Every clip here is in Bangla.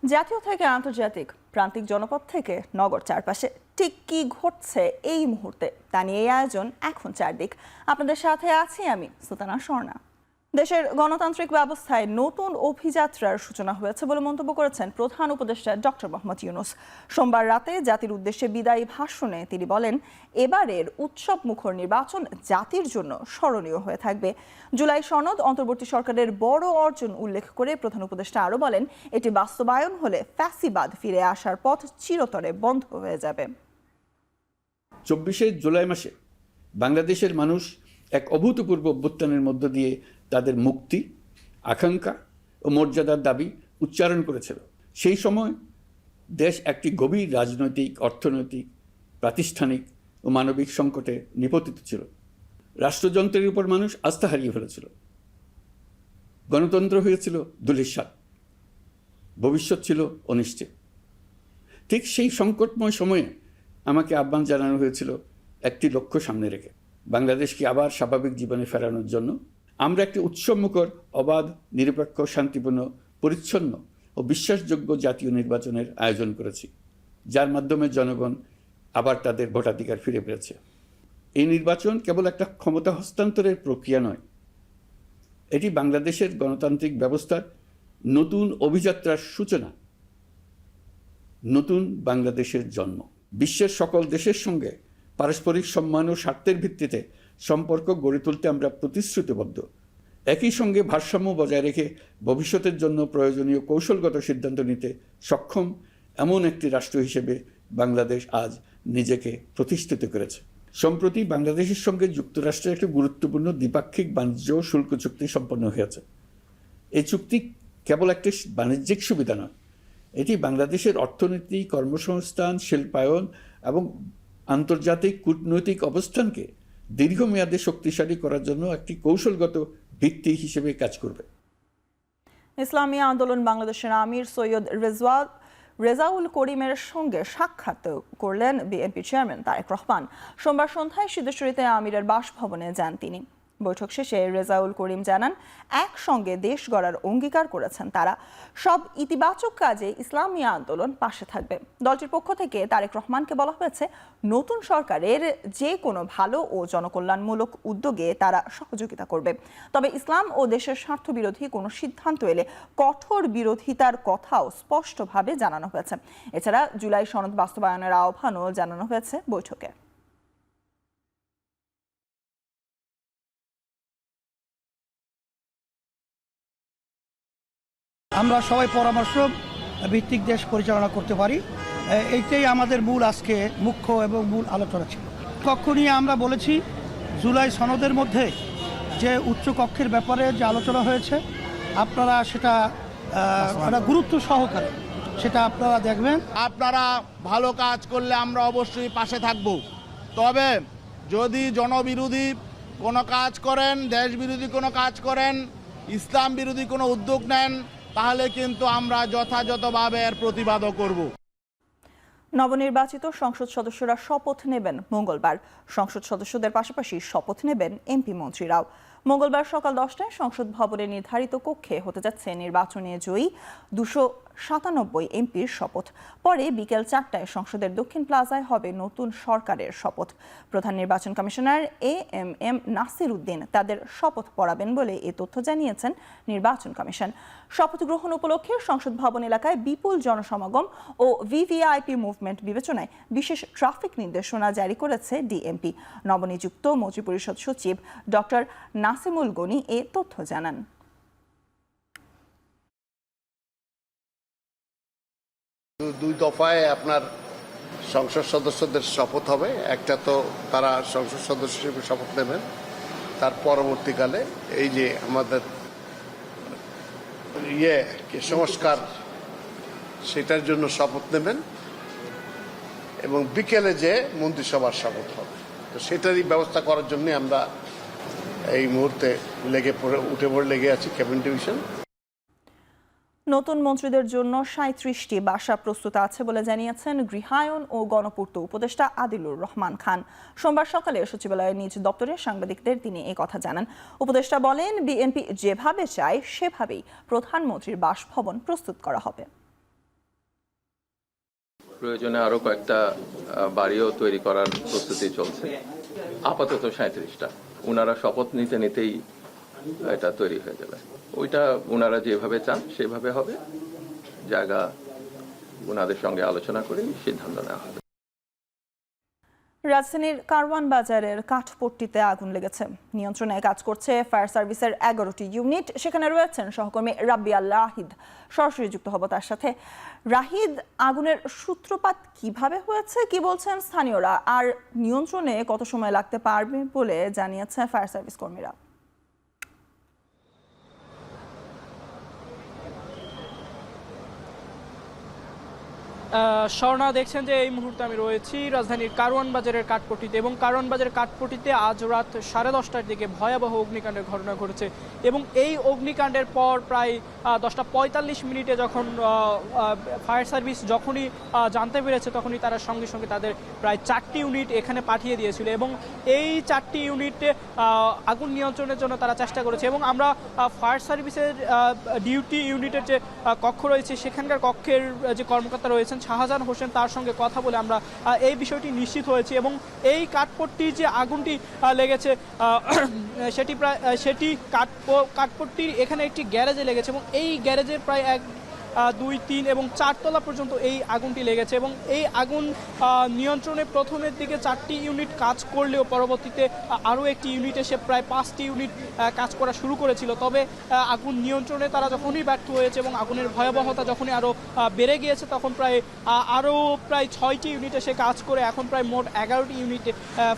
জাতীয় থেকে আন্তর্জাতিক, প্রান্তিক জনপদ থেকে নগর চারপাশে ঠিক কি ঘটছে এই মুহূর্তে তা নিয়ে এই আয়োজন এখন চারদিক। আপনাদের সাথে আছি আমি সুলতানা স্বর্ণা। দেশের গণতান্ত্রিক ব্যবস্থায় নতুন অভিযাত্রার সূচনা হয়েছে বলে মন্তব্য করেছেন প্রধান উপদেষ্টা ডক্টর মোহাম্মদ ইউনূস। সোমবার রাতে জাতির উদ্দেশ্যে বিদায়ী ভাষণে তিনি বলেন, এবারের উৎসব মুখর নির্বাচন জাতির জন্য স্মরণীয় হয়ে থাকবে। জুলাই সনদ অন্তর্বর্তী সরকারের বড় অর্জন উল্লেখ করে প্রধান উপদেষ্টা আরও বলেন, এটি বাস্তবায়ন হলে ফ্যাসিবাদ ফিরে আসার পথ চিরতরে বন্ধ হয়ে যাবে। 24 জুলাই মাসে বাংলাদেশের মানুষ এক অভূতপূর্ব অভ্যুত্থানের মধ্য দিয়ে তাদের মুক্তি, আকাঙ্ক্ষা ও মর্যাদার দাবি উচ্চারণ করেছিল। সেই সময় দেশ একটি গভীর রাজনৈতিক, অর্থনৈতিক, প্রাতিষ্ঠানিক ও মানবিক সংকটে নিপতিত ছিল। রাষ্ট্রযন্ত্রের উপর মানুষ আস্থা হারিয়ে ফেলেছিল। গণতন্ত্র হয়েছিল ধূলিসাৎ, ভবিষ্যৎ ছিল অনিশ্চিত। ঠিক সেই সংকটময় সময়ে আমাকে আহ্বান জানানো হয়েছিল একটি লক্ষ্য সামনে রেখে, বাংলাদেশকে আবার স্বাভাবিক জীবনে ফেরানোর জন্য আমরা একটি উৎসবমুখর, অবাধ, নিরপেক্ষ, শান্তিপূর্ণ, পরিচ্ছন্ন ও বিশ্বাসযোগ্য জাতীয় নির্বাচনের আয়োজন করেছি, যার মাধ্যমে জনগণ আবার তাদের ভোটাধিকার ফিরে পেয়েছে। এই নির্বাচন কেবল একটা ক্ষমতা হস্তান্তরের প্রক্রিয়া নয়, এটি বাংলাদেশের গণতান্ত্রিক ব্যবস্থার নতুন অভিযাত্রার সূচনা, নতুন বাংলাদেশের জন্ম। বিশ্বের সকল দেশের সঙ্গে পারস্পরিক সম্মান ও স্বার্থের ভিত্তিতে সম্পর্ক গড়ে তুলতে আমরা প্রতিশ্রুতিবদ্ধ। একই সঙ্গে ভারসাম্য বজায় রেখে ভবিষ্যতের জন্য প্রয়োজনীয় কৌশলগত সিদ্ধান্ত নিতে সক্ষম এমন একটি রাষ্ট্র হিসেবে বাংলাদেশ আজ নিজেকে প্রতিষ্ঠিত করেছে। সম্প্রতি বাংলাদেশের সঙ্গে যুক্তরাষ্ট্রের একটি গুরুত্বপূর্ণ দ্বিপাক্ষিক বাণিজ্য ও শুল্ক চুক্তি সম্পন্ন হয়েছে। এই চুক্তি কেবল একটি বাণিজ্যিক সুবিধা নয়, এটি বাংলাদেশের অর্থনীতি, কর্মসংস্থান, শিল্পায়ন এবং আন্তর্জাতিক কূটনৈতিক অবস্থানকে দীর্ঘমেয়াদে শক্তিশালী করার জন্য একটি কৌশলগত ভিত্তি হিসেবে কাজ করবে। ইসলামী আন্দোলন বাংলাদেশের আমির সৈয়দ রেজাউল করিমের সঙ্গে সাক্ষাৎ করলেন বিএনপি চেয়ারম্যান তারেক রহমান। সোমবার সন্ধ্যায় সিদ্ধেশ্বরীতে আমিরের বাসভবনে যান তিনি। বৈঠক শেষে রেজাউল করিম জানান, একসঙ্গে দেশ গড়ার অঙ্গীকার করেছেন তারা। সব ইতিবাচক কাজে ইসলামী আন্দোলন পাশে থাকবে। দলটির পক্ষ থেকে তারেক রহমানকে বলা হয়েছে, নতুন সরকারের যে কোনো ভালো ও জনকল্যাণমূলক উদ্যোগে তারা সহযোগিতা করবে। তবে ইসলাম ও দেশের স্বার্থ বিরোধী কোনো সিদ্ধান্ত এলে কঠোর বিরোধিতার কথাও স্পষ্টভাবে জানানো হয়েছে। এছাড়া জুলাই সনদ বাস্তবায়নের আহ্বানও জানানো হয়েছে বৈঠকে। আমরা সবাই পরামর্শ ভিত্তিক দেশ পরিচালনা করতে পারি, এইটাই আমাদের মূল আজকে মুখ্য এবং মূল আলোচনা ছিল। কক্ষ নিয়ে আমরা বলেছি, জুলাই সনদের মধ্যে যে উচ্চ কক্ষের ব্যাপারে যে আলোচনা হয়েছে, আপনারা সেটা গুরুত্ব সহকারে সেটা আপনারা দেখবেন। আপনারা ভালো কাজ করলে আমরা অবশ্যই পাশে থাকব। তবে যদি জনবিরোধী কোনো কাজ করেন, দেশ বিরোধী কোনো কাজ করেন, ইসলাম বিরোধী কোনো উদ্যোগ নেন, তাহলে কিন্তু আমরা যথাযথভাবে এর প্রতিবাদও করব। নবনির্বাচিত সংসদ সদস্যরা শপথ নেবেন মঙ্গলবার। সংসদ সদস্যদের পাশাপাশি শপথ নেবেন এমপি মন্ত্রীরাও। মঙ্গলবার সকাল 10টায় সংসদ ভবনে নির্ধারিত কক্ষে হতে যাচ্ছে নির্বাচনে জয়ী 297 এমপির শপথ। পরে বিকেল 4টায় সংসদের দক্ষিণ প্লাজায় হবে নতুন সরকারের শপথ। প্রধান নির্বাচন কমিশনার এএমএম নাসির উদ্দিন তাদের শপথ পড়াবেন বলে এ তথ্য জানিয়েছেন নির্বাচন কমিশন। শপথ গ্রহণ উপলক্ষে সংসদ ভবন এলাকায় বিপুল জনসমাগম ও ভিভিআইপি মুভমেন্ট বিবেচনায় বিশেষ ট্রাফিক নির্দেশনা জারি করেছে ডিএমপি। নবনিযুক্ত মন্ত্রিপরিষদ সচিব ডক্টর নাসিমুল গনি এ তথ্য জানান। দুই দফায় আপনার সংসদ সদস্যদের শপথ হবে। একটা তো তারা সংসদ সদস্য হিসেবে শপথ নেবেন, তার পরবর্তীকালে এই যে আমাদের সংস্কার, সেটার জন্য শপথ নেবেন এবং বিকেলে যে মন্ত্রিসভার শপথ হবে। তো সেটারই ব্যবস্থা করার জন্য আমরা এই মুহূর্তে উঠে পড়ে লেগে আছি ক্যাবিনেট ডিভিশন। নতুন মন্ত্রীদের জন্য 37টি বাসা প্রস্তুত আছে বলে জানিয়েছেন গৃহায়ন ও গণপূর্ত উপদেষ্টা আদিলুর রহমান খান। সোমবার সকালে সচিবালয়ের নিজ দপ্তরে সাংবাদিকদের তিনি এই কথা জানান। উপদেষ্টা বলেন, বিএনপি যেভাবে চায় সেভাবেই প্রধানমন্ত্রীর বাসভবন প্রস্তুত করা হবে। প্রয়োজনে আরো কয়েকটা বাড়িও তৈরি করার প্রস্তুতি চলছে। আপাতত 37টা। ওনারা শপথ নিতে নিতেই এটা তৈরি হয়ে যাবে। ওইটা ওনারা যেভাবে চান সেভাবে হবে। জায়গা ওনাদের সঙ্গে আলোচনা করে সিদ্ধান্ত নেওয়া হবে। রাজধানীর কারওয়ান বাজারের কাঠপট্টিতে আগুন লেগেছে। নিয়ন্ত্রণে কাজ করছে ফায়ার সার্ভিসের 11টি ইউনিট। সেখানে রয়েছেন সহকর্মী রাব্বিয়াল রাহিদ। সরাসরি যুক্ত হব তার সাথে। রাহিদ, আগুনের সূত্রপাত কিভাবে হয়েছে, কি বলছেন স্থানীয়রা, আর নিয়ন্ত্রণে কত সময় লাগতে পারবে বলে জানিয়েছে ফায়ার সার্ভিস কর্মীরা? স্বর্ণা, দেখছেন যে এই মুহূর্তে আমি রয়েছি রাজধানীর কারওয়ান বাজারের কাঠপট্টিতে, এবং কারওয়ান বাজারের কাঠপট্টিতে আজ রাত 10:30টার দিকে ভয়াবহ অগ্নিকাণ্ডের ঘটনা ঘটেছে। এবং এই অগ্নিকাণ্ডের পর প্রায় 10:45 যখন ফায়ার সার্ভিস যখনই জানতে পেরেছে, তখনই তারা সঙ্গে সঙ্গে তাদের প্রায় 4টি ইউনিট এখানে পাঠিয়ে দিয়েছিল, এবং এই 4টি ইউনিটে আগুন নিয়ন্ত্রণের জন্য তারা চেষ্টা করেছে। এবং আমরা ফায়ার সার্ভিসের ডিউটি ইউনিটের যে কক্ষ রয়েছে, সেখানকার কক্ষের যে কর্মকর্তা রয়েছেন শাহজাহান হোসেন, তার সঙ্গে কথা বলে আমরা এই বিষয়টি নিশ্চিত হয়েছি। এবং এই কাঠপট্টির যে আগুনটি লেগেছে সেটি কাঠপট্টির এখানে একটি গ্যারেজে লেগেছে, এবং এই গ্যারেজের প্রায় 1, 2, 3 এবং 4 তলা পর্যন্ত এই আগুনটি লেগেছে। এবং এই আগুন নিয়ন্ত্রণে প্রথমের দিকে 4টি ইউনিট কাজ করলেও পরবর্তীতে আরও একটি ইউনিট এসে প্রায় 5টি ইউনিট কাজ করা শুরু করেছিল। তবে আগুন নিয়ন্ত্রণে তারা যখনই ব্যর্থ হয়েছে এবং আগুনের ভয়াবহতা যখনই আরও বেড়ে গিয়েছে, তখন আরও প্রায় 6টি ইউনিট এসে কাজ করে এখন প্রায় মোট 11টি ইউনিটে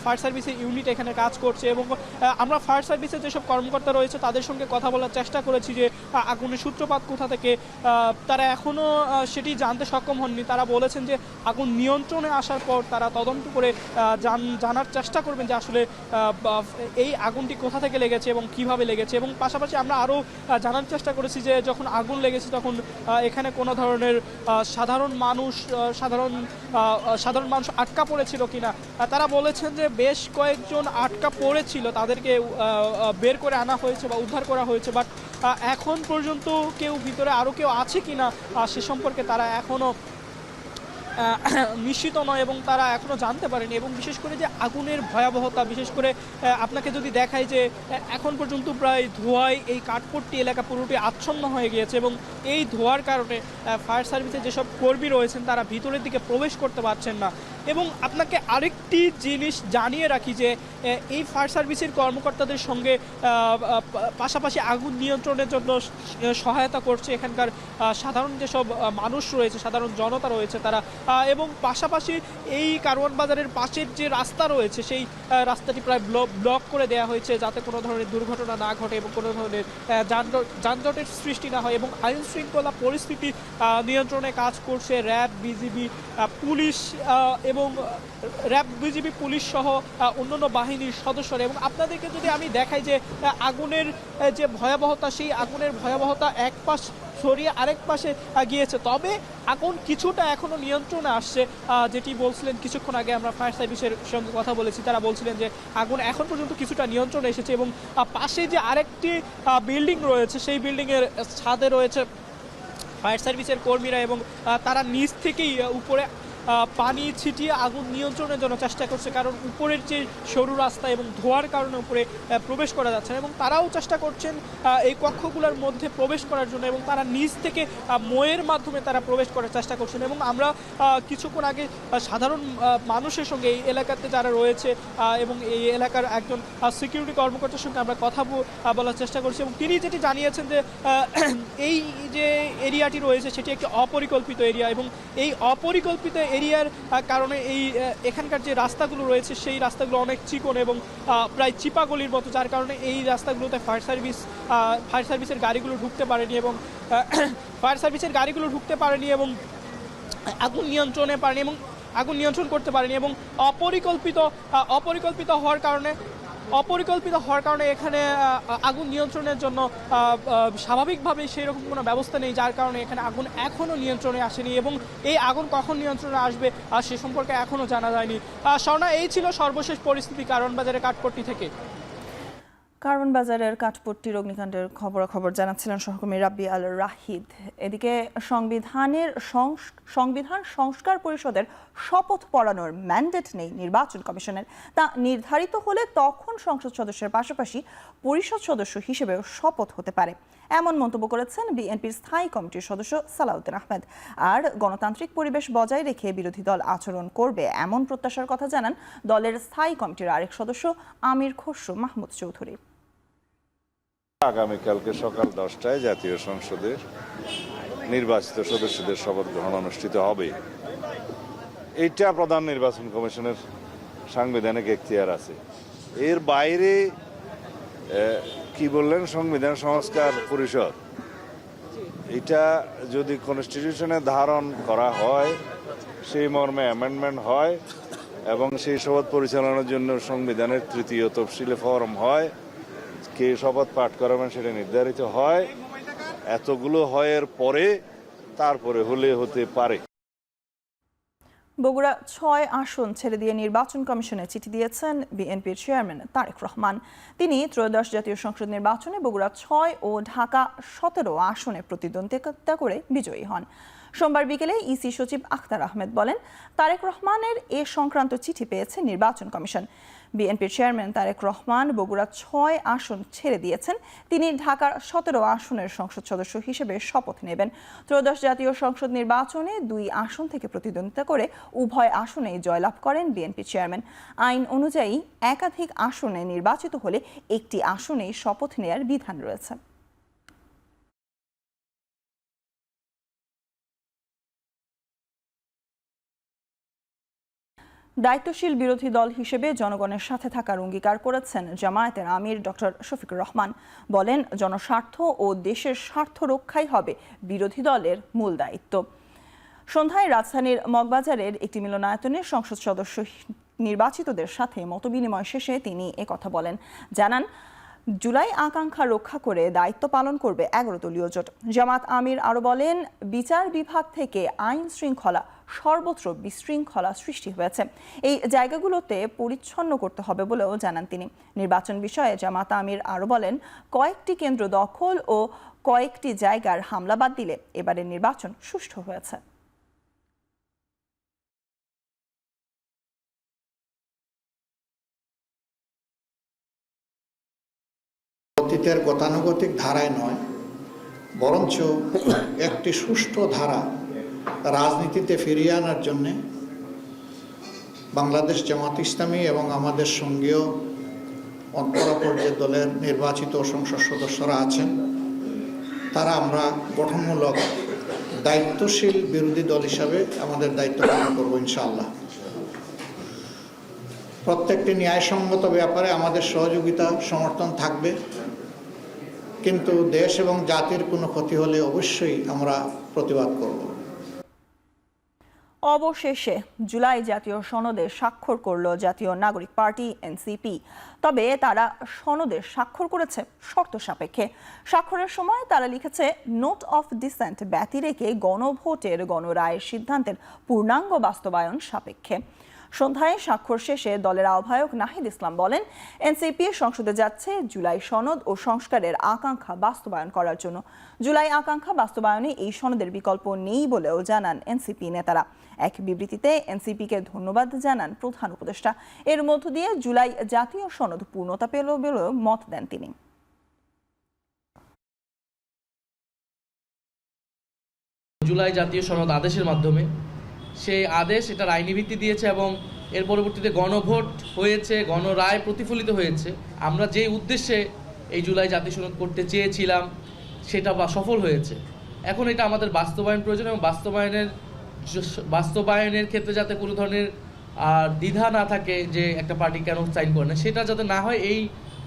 ফায়ার সার্ভিসের ইউনিট এখানে কাজ করছে। এবং আমরা ফায়ার সার্ভিসের যেসব কর্মকর্তা রয়েছে তাদের সঙ্গে কথা বলার চেষ্টা করেছি যে আগুনের সূত্রপাত কোথা থেকে। তারা এখনও সেটি জানতে সক্ষম হননি। তারা বলেছেন যে আগুন নিয়ন্ত্রণে আসার পর তারা তদন্ত করে জানার চেষ্টা করবেন যে আসলে এই আগুনটি কোথা থেকে লেগেছে এবং কিভাবে লেগেছে। এবং পাশাপাশি আমরা আরও জানার চেষ্টা করেছি যে যখন আগুন লেগেছে তখন এখানে কোনো ধরনের সাধারণ মানুষ আটকা পড়েছিল কিনা। তারা বলেছেন যে বেশ কয়েকজন আটকা পড়েছিল, তাদেরকে বের করে আনা হয়েছে বা উদ্ধার করা হয়েছে, বাট এখন পর্যন্ত ভিতরে আরও কেউ আছে কিনা সে সম্পর্কে তারা এখনও নিশ্চিত নয় এবং তারা এখনও জানতে পারেনি। এবং বিশেষ করে যে আগুনের ভয়াবহতা, বিশেষ করে আপনাকে যদি দেখায় যে এখন পর্যন্ত প্রায় ধোঁয়ায় এই কাঠপট্টি এলাকা পুরোটি আচ্ছন্ন হয়ে গিয়েছে, এবং এই ধোঁয়ার কারণে ফায়ার সার্ভিসের যেসব কর্মী রয়েছেন তারা ভিতরের দিকে প্রবেশ করতে পারছেন না। এবং আপনাকে আরেকটি জিনিস জানিয়ে রাখি যে এই ফায়ার সার্ভিসের কর্মকর্তাদের সঙ্গে পাশাপাশি আগুন নিয়ন্ত্রণের জন্য সহায়তা করছে এখানকার সাধারণ যেসব মানুষ রয়েছে, সাধারণ জনতা রয়েছে তারা। এবং পাশাপাশি এই কারওয়ান বাজারের পাশের যে রাস্তা রয়েছে সেই রাস্তাটি প্রায় ব্লক করে দেওয়া হয়েছে, যাতে কোনো ধরনের দুর্ঘটনা না ঘটে এবং কোনো ধরনের যানজটের সৃষ্টি না হয়। এবং আইন শৃঙ্খলা পরিস্থিতি নিয়ন্ত্রণে কাজ করছে র্যাব, বিজিবি, পুলিশ এবং পুলিশ সহ অন্যান্য বাহিনীর সদস্যরা। এবং আপনাদেরকে যদি আমি দেখাই যে আগুনের যে ভয়াবহতা, সেই আগুনের ভয়াবহতা এক পাশ সরিয়ে আরেক পাশে গিয়েছে, তবে আগুন কিছুটা এখনো নিয়ন্ত্রণে আসছে। যেটি বলছিলেন কিছুক্ষণ আগে আমরা ফায়ার সার্ভিসের সঙ্গে কথা বলেছি, তারা বলছিলেন যে আগুন এখন পর্যন্ত কিছুটা নিয়ন্ত্রণে এসেছে। এবং পাশে যে আরেকটি বিল্ডিং রয়েছে সেই বিল্ডিংয়ের ছাদে রয়েছে ফায়ার সার্ভিসের কর্মীরা, এবং তারা নিচ থেকেই উপরে পানি ছিটিয়ে আগুন নিয়ন্ত্রণের জন্য চেষ্টা করছে, কারণ উপরের যে সরু রাস্তা এবং ধোঁয়ার কারণে উপরে প্রবেশ করা যাচ্ছে না। এবং তারাও চেষ্টা করছেন এই কক্ষগুলোর মধ্যে প্রবেশ করার জন্য, এবং তারা নিচ থেকে ময়ের মাধ্যমে তারা প্রবেশ করার চেষ্টা করছেন। এবং আমরা কিছুক্ষণ আগে সাধারণ মানুষের সঙ্গে এই এলাকাতে যারা রয়েছে এবং এই এলাকার একজন সিকিউরিটি কর্মকর্তার সঙ্গে আমরা কথা বলার চেষ্টা করছি, এবং তিনি যেটি জানিয়েছেন যে এই যে এরিয়াটি রয়েছে সেটি একটি অপরিকল্পিত এরিয়া, এবং এই অপরিকল্পিত এরিয়ার কারণে এখানকার যে রাস্তাগুলো রয়েছে সেই রাস্তাগুলো অনেক চিকন এবং প্রায় চিপাগলির মতো, যার কারণে এই রাস্তাগুলোতে ফায়ার সার্ভিসের গাড়িগুলো ঢুকতে পারেনি এবং এবং আগুন নিয়ন্ত্রণ করতে পারেনি। এবং অপরিকল্পিত হওয়ার কারণে এখানে আগুন নিয়ন্ত্রণের জন্য স্বাভাবিকভাবে সেই রকম কোনো ব্যবস্থা নেই, যার কারণে এখানে আগুন এখনও নিয়ন্ত্রণে আসেনি। এবং এই আগুন কখন নিয়ন্ত্রণে আসবে সে সম্পর্কে এখনও জানা যায়নি। স্বর্ণা, এই ছিল সর্বশেষ পরিস্থিতি কারওয়ান বাজারের কাঠপট্টি থেকে। কারওয়ান বাজারের কাঠপট্টির অগ্নিকাণ্ডের খবরাখবর জানাচ্ছিলেন সহকর্মী রাব্বি আল রাহিদ। এদিকে সংবিধান সংস্কার পরিষদের শপথ পড়ানোর ম্যান্ডেট নেই নির্বাচন কমিশনের। তা নির্ধারিত হলে তখন সংসদ সদস্যের পাশাপাশি পরিষদ সদস্য হিসেবেও শপথ হতে পারে, এমন মন্তব্য করেছেন বিএনপির স্থায়ী কমিটির সদস্য সালাউদ্দিন আহমেদ। আর গণতান্ত্রিক পরিবেশ বজায় রেখে বিরোধী দল আচরণ করবে এমন প্রত্যাশার কথা জানান দলের স্থায়ী কমিটির আরেক সদস্য আমির খসরু মাহমুদ চৌধুরী। আগামীকালকে সকাল 10টায় জাতীয় সংসদের নির্বাচিত সদস্যদের শপথ গ্রহণ অনুষ্ঠিত হবে। এইটা প্রধান নির্বাচন কমিশনের সাংবিধানিক এখতিয়ার আছে। এর বাইরে কি বললেন সংবিধান সংস্কার পরিষদ, এটা যদি কনস্টিটিউশনে ধারণ করা হয়, সেই মর্মে অ্যামেন্ডমেন্ট হয় এবং সেই শপথ পরিচালনার জন্য সংবিধানের 3য় তফসিলে ফরম হয়, কে শপথ পাঠ করাবেন সেটা নির্ধারিত হয়, এতগুলো হয়ের পরে তারপরে হতে পারে। বগুড়া 6 আসন ছেড়ে দিয়ে নির্বাচন কমিশনে চিঠি দিয়েছেন বিএনপির চেয়ারম্যান তারেক রহমান। তিনি ত্রয়োদশ জাতীয় সংসদ নির্বাচনে বগুড়া 6 ও ঢাকা 17 আসনে প্রতিদ্বন্দ্বিতা করে বিজয়ী হন। সোমবার বিকেলে ইসি সচিব আখতার আহমেদ বলেন, তারেক রহমানের এ সংক্রান্ত চিঠি পেয়েছে নির্বাচন কমিশন। বিএনপির চেয়ারম্যান তারেক রহমান বগুড়া 6 আসন ছেড়ে দিয়েছেন। তিনি ঢাকার 17 আসনের সংসদ সদস্য হিসেবে শপথ নেবেন। ত্রয়োদশ জাতীয় সংসদ নির্বাচনে 2 আসন থেকে প্রতিদ্বন্দ্বিতা করে উভয় আসনেই জয়লাভ করেন বিএনপি চেয়ারম্যান। আইন অনুযায়ী একাধিক আসনে নির্বাচিত হলে একটি আসনেই শপথ নেয়ার বিধান রয়েছে। দায়িত্বশীল বিরোধী দল হিসেবে জনগণের সাথে থাকার অঙ্গীকার করেছেন জামায়াতের আমির ডক্টর শফিকুর রহমান। বলেন, জনস্বার্থ ও দেশের স্বার্থ রক্ষাই হবে বিরোধী দলের মূল দায়িত্ব। সন্ধ্যায় রাজধানীর মগবাজারের একটি মিলনায়তনে সংসদ সদস্য নির্বাচিতদের সাথে মতবিনিময় শেষে তিনি একথা বলেন। জানান, জুলাই আকাঙ্ক্ষা রক্ষা করে দায়িত্ব পালন করবে 11 দলীয় জোট। জামাত আমির আরো বলেন, বিচার বিভাগ থেকে আইন শৃঙ্খলা সর্বত্র বিশৃঙ্খলা সৃষ্টি হয়েছে, এই জায়গাগুলোতে পরিচ্ছন্ন করতে হবে বলেও জানান তিনি। নির্বাচন বিষয়ে জামাত আমির আরো বলেন, কয়েকটি কেন্দ্র দখল ও কয়েকটি জায়গার হামলা বাদ দিলে এবারের নির্বাচন সুষ্ঠু হয়েছে। অতীতের গতানুগতিক ধারায় নয়, বরঞ্চ একটি সুষ্ঠু ধারা রাজনীতিতে ফিরিয়ে আনার জন্যে বাংলাদেশ জামাত ইসলামী এবং আমাদের সঙ্গেও অপর যে দলের নির্বাচিত সংসদ সদস্যরা আছেন, তারা আমরা গঠনমূলক দায়িত্বশীল বিরোধী দল হিসাবে আমাদের দায়িত্ব পালন করব ইনশাআল্লাহ। প্রত্যেকটি ন্যায়সঙ্গত ব্যাপারে আমাদের সহযোগিতা সমর্থন থাকবে, কিন্তু দেশ এবং জাতির কোনো ক্ষতি হলে অবশ্যই আমরা প্রতিবাদ করব। অবশেষে জুলাই জাতীয় সনদে স্বাক্ষর করল জাতীয় নাগরিক পার্টি এনসিপি। তবে তারা সনদে স্বাক্ষর করেছে শর্ত সাপেক্ষে। স্বাক্ষরের সময় তারা লিখেছে, নোট অফ ডিসেন্ট ব্যতি রেখে গণভোটের গণরায়ের সিদ্ধান্তের পূর্ণাঙ্গ বাস্তবায়ন সাপেক্ষে। সন্ধ্যায় স্বাক্ষর শেষে দলের আহ্বায়ক নাহিদ ইসলাম বলেন, এনসিপি সংসদে যাচ্ছে জুলাই সনদ ও সংস্কারের আকাঙ্ক্ষা বাস্তবায়ন করার জন্য। জুলাই আকাঙ্ক্ষা বাস্তবায়নে এই সনদের বিকল্প নেই বলেও জানান এনসিপি নেতারা। এক বিবৃতিতে এনসিপিকে ধন্যবাদ জানান প্রধান উপদেষ্টা। এর মধ্য দিয়ে জুলাই জাতীয় সনদ পূর্ণতা পেল বলেও মত দেন তিনি। জুলাই জাতীয় সনদ আদেশের মাধ্যমে সেই আদেশ এটার আইনি ভিত্তি দিয়েছে এবং এর পরবর্তীতে গণভোট হয়েছে, গণরায় প্রতিফলিত হয়েছে। আমরা যে উদ্দেশ্যে এই জুলাই জাতীয় সনদ করতে চেয়েছিলাম সেটা সফল হয়েছে। এখন এটা আমাদের বাস্তবায়ন প্রয়োজন এবং বাস্তবায়নের ক্ষেত্রে যাতে কোনো ধরনের দ্বিধা না থাকে যে একটা পার্টি কেন সাইন করে না, সেটা যাতে না হয়, এই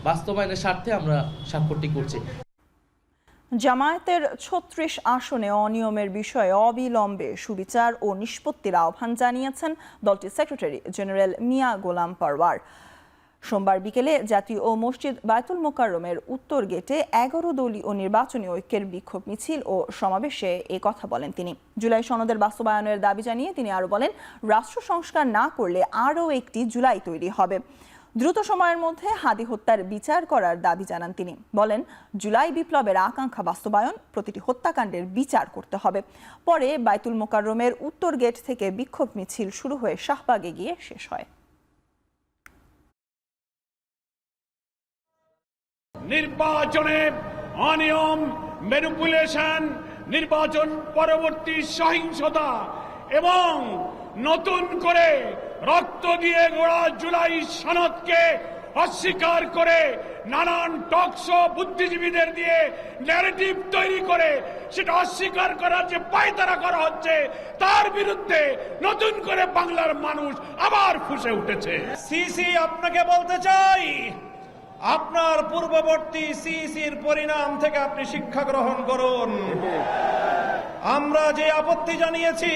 বাস্তবায়নের স্বার্থে আমরা স্বাক্ষরটি করছি। জামায়াতের 36 আসনে অনিয়মের বিষয়ে অবিলম্বে সুবিচার ও নিষ্পত্তির আহ্বান জানিয়েছেন দলটির সেক্রেটারি জেনারেল মিয়া গোলাম পারওয়ার। সোমবার বিকেলে জাতীয় ও মসজিদ বায়তুল মোকাররমের উত্তর গেটে 11 দলীয় নির্বাচনী ঐক্যের বিক্ষোভ মিছিল ও সমাবেশে এ কথা বলেন তিনি। জুলাই সনদের বাস্তবায়নের দাবি জানিয়ে তিনি আরো বলেন, রাষ্ট্র সংস্কার না করলে আরও একটি জুলাই তৈরি হবে। দ্রুত সময়ের মধ্যে হাদি হত্যার বিচার করার দাবি জানান তিনি। বলেন, জুলাই বিপ্লবের আকাঙ্ক্ষা বাস্তবায়ন, প্রতিটি হত্যাকাণ্ডের বিচার করতে হবে। পরে বাইতুল মোকাররমের উত্তর গেট থেকে বিক্ষোভ মিছিল শুরু হয়ে শাহবাগে গিয়ে শেষ হয়। নির্বাচনে অনিয়ম, ম্যানিপুলেশন, নির্বাচন পরবর্তী সহিংসতা এবং নতুন করে রক্ত দিয়ে গড়া জুলাই সনদকে অস্বীকার করে নানান টকশো বুদ্ধিজীবীদের দিয়ে ন্যারেটিভ তৈরি করে সেটা অস্বীকার করার যে পায়তারা করা হচ্ছে, তার বিরুদ্ধে নতুন করে বাংলার মানুষ আবার ফুঁসে উঠেছে। সিসি, আপনাকে বলতে চাই, আপনার পূর্ববর্তী সিসির পরিণাম থেকে আপনি শিক্ষা গ্রহণ করুন। আমরা যে আপত্তি জানিয়েছি,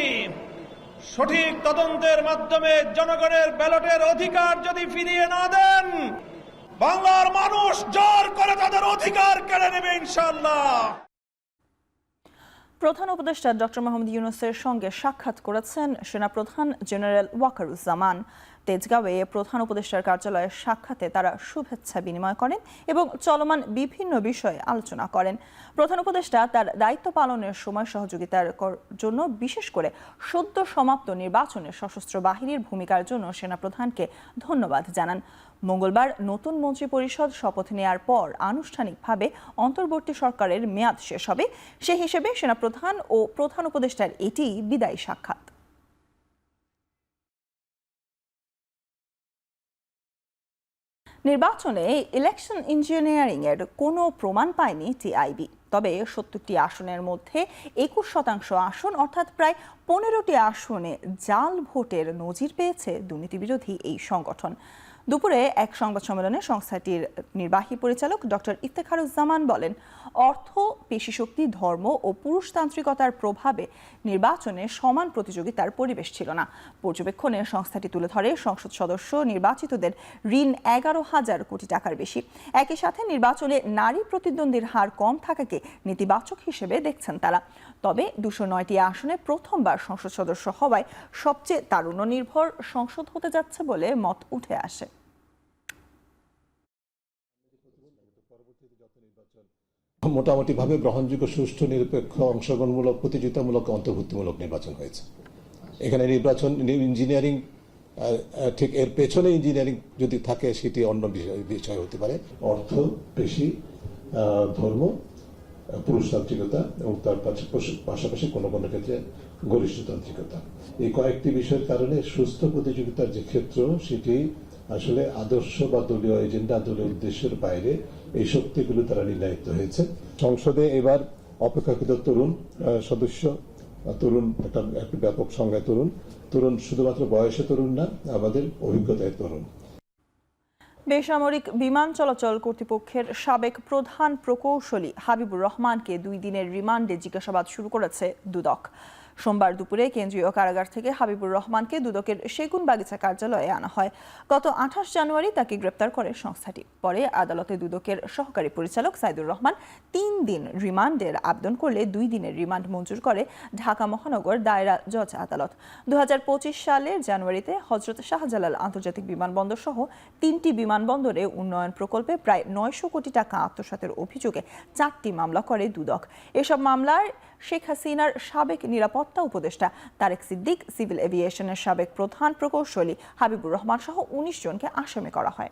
সঠিক তদন্তের মাধ্যমে জনগণের ব্যালটের অধিকার যদি ফিরিয়ে না দেন, বাংলার মানুষ জোর করে তাদের অধিকার কেড়ে নেবে ইনশাআল্লাহ। প্রধান উপদেষ্টা ডক্টর মোহাম্মদ ইউনূসের সঙ্গে সাক্ষাৎ করেছেন সেনাপ্রধান জেনারেল ওয়াকারুজ্জামান। তেজগাঁওয়ে প্রধান উপদেষ্টার কার্যালয়ে সাক্ষাতে তারা শুভেচ্ছা বিনিময় করেন এবং চলমান বিভিন্ন বিষয়ে আলোচনা করেন। প্রধান উপদেষ্টা তার দায়িত্ব পালনের সময় সহযোগিতার জন্য, বিশেষ করে সদ্য সমাপ্ত নির্বাচনে সশস্ত্র বাহিনীর ভূমিকার জন্য সেনাপ্রধানকে ধন্যবাদ জানান। মঙ্গলবার নতুন মন্ত্রিপরিষদ শপথ নেয়ার পর আনুষ্ঠানিকভাবে অন্তর্বর্তী সরকারের মেয়াদ শেষ হবে। সে হিসেবে সেনাপ্রধান ও প্রধান উপদেষ্টার এটি বিদায়ী সাক্ষাৎ। নির্বাচনে ইলেকশন ইঞ্জিনিয়ারিং এর কোনো প্রমাণ পায়নি টিআইবি। তবে ৭০টি আসনের মধ্যে ২১% আসন অর্থাৎ প্রায় ১৫টি আসনে জাল ভোটের নজির পেয়েছে দুর্নীতিবিরোধী এই সংগঠন। দুপুরে এক সংবাদ সম্মেলনে সংস্থাটির নির্বাহী পরিচালক ডক্টর ইফতেখারুজ্জামান বলেন, অর্থ, পেশিশক্তি, ধর্ম ও পুরুষতান্ত্রিকতার প্রভাবে নির্বাচনে সমান প্রতিযোগিতার পরিবেশ ছিল না। পর্যবেক্ষণে সংস্থাটি তুলে ধরে, সংসদ সদস্য নির্বাচিতদের ঋণ ১১,০০০ কোটি টাকার বেশি। একই সাথে নির্বাচনে নারী প্রতিদ্বন্দ্বীর হার কম থাকাকে নেতিবাচক হিসেবে দেখছেন তারা। তবে ২০৯টি আসনে প্রথমবার সংসদ সদস্য হওয়ায় সবচেয়ে তারুণ্য নির্ভর সংসদ হতে যাচ্ছে বলে মত উঠে আসে। মোটামুটিভাবে গ্রহণযোগ্য, সুষ্ঠু, নিরপেক্ষ, অংশগ্রহণমূলক, প্রতিযোগিতামূলক, অন্তর্ভুক্তিমূলক নির্বাচন হয়েছে। এখানে নির্বাচন ইঞ্জিনিয়ারিং, ঠিক এর পেছনে ইঞ্জিনিয়ারিং যদি থাকে সেটি অন্য বিষয় হতে পারে। অর্থ, পেশি, ধর্ম, পুরুষতান্ত্রিকতা এবং তার পাশাপাশি কোনো কোনো ক্ষেত্রে গরিষ্ঠতান্ত্রিকতা, এই কয়েকটি বিষয়ের কারণে সুস্থ প্রতিযোগিতার যে ক্ষেত্র, সেটি আসলে আদর্শ বা দলীয় এজেন্ডা, দলীয় উদ্দেশ্যের বাইরে এই শক্তিগুলো তারা নির্ধারিত হয়েছে। সংসদে এবার অপেক্ষাকৃত তরুণ সদস্য, তরুণ একটা ব্যাপক সংখ্যায় তরুণ শুধুমাত্র বয়সে তরুণ না, আমাদের অভিজ্ঞতায় তরুণ। বেসামরিক বিমান চলাচল কর্তৃপক্ষের সাবেক প্রধান প্রকৌশলী হাবিবুর রহমানকে 2 দিনের রিমান্ডে জিজ্ঞাসাবাদ শুরু করেছে দুদক। সোমবার দুপুরে কেন্দ্রীয় কারাগার থেকে হাবিবুর রহমানকে দুদকের সেগুনবাগিচা কার্যালয়ে আনা হয়। গত 28 জানুয়ারি তাকে গ্রেপ্তার করে সংস্থাটি। পরে আদালতে দুদকের সহকারী পরিচালক সাইদুর রহমান 3 দিন রিমান্ডের আবেদন করলে 2 দিনের রিমান্ড মঞ্জুর করে ঢাকা মহানগর দায়রা জজ আদালত। 2025 সালের জানুয়ারিতে হযরত শাহজালাল আন্তর্জাতিক বিমানবন্দর সহ 3টি বিমানবন্দরে উন্নয়ন প্রকল্পে প্রায় 900 কোটি টাকা আত্মসাতের অভিযোগে 4টি মামলা করে দুদক। এসব মামলায় শেখ হাসিনার সাবেক নিরাপত্তা উপদেষ্টা তারেক সিদ্দিক, সিভিল এভিয়েশনের সাবেক প্রধান প্রকৌশলী হাবিবুর রহমান সহ 19 জনকে আসামি করা হয়।